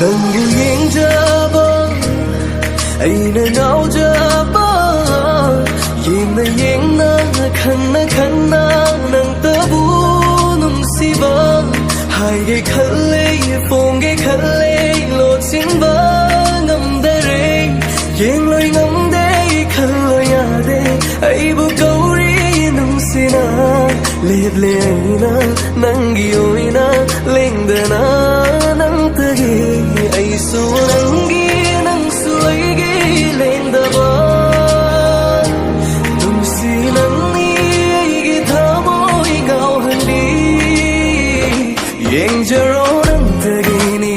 Nangbu Yengjaba aina Naujaba Yena Yena Kanna Kanna Nang Tabu Nungsiba Haige Kalle Fonge Kalle Lo Simba Ngamdare Yeng Loi Ngamde Kallo Yade Aibu Gauri Nungsina Leb Leina Nangi Oina Lengdana Nang Tagi Aisu Nangi Nang Suaigi Lendaba Nungsi Nangi Aigi Thamoy Gauhandi Yeng Jaro Nang Tagi Ni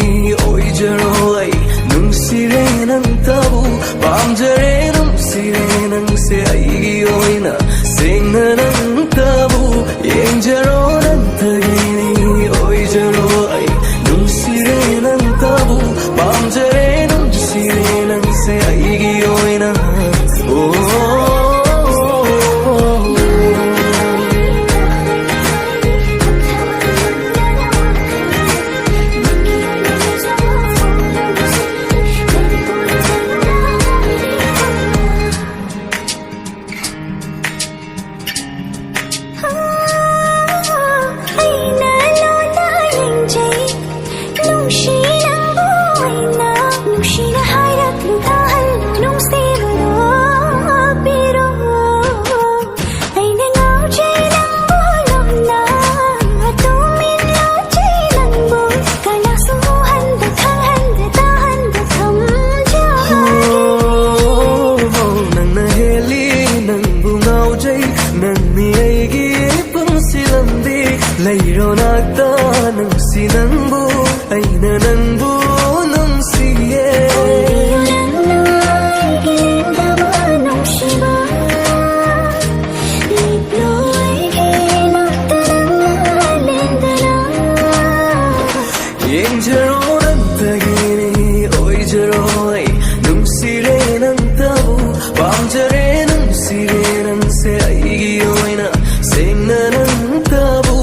Oi Jaro Ai Nungsi Re Nang Tabu Pam Jare Nungsi Re Nang Se Aigi Oina Singna Nang Tabu Yeng Jaro Nang Tagi Ni Oi Jaro Ai Nungsi Re Nang Tabu Pam Jare Nungsi Re Nang Se Aigi Oina Laironakta Nungsi Nangbu Aina Nangbu Nungsiye Yeng Jaro Nang Tagini Oi Jaro Ai Nungsi Re Nang Tabu Pam Jare Nungsi Re Nang Se Aigi Oina Singna Nang Tabu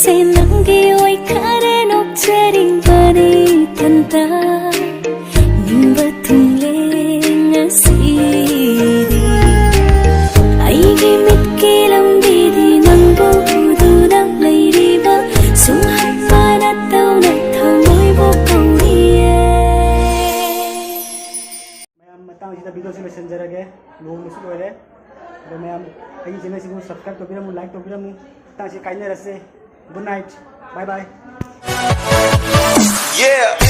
se nangi oi khare nok chering bani tanta nimba thumle ngasiri aigi mitke lambidi nangbu duna leiriba sumhapana tauna thamoi bo kauriye ma'am मतंग सिदा video से messenger है लोग मुझसे बोले तो ma'am आई channel से सब्सक्राइब तो बिरमु लाइक तो बिरमु ताकि काइने रसे good night bye bye Yeah.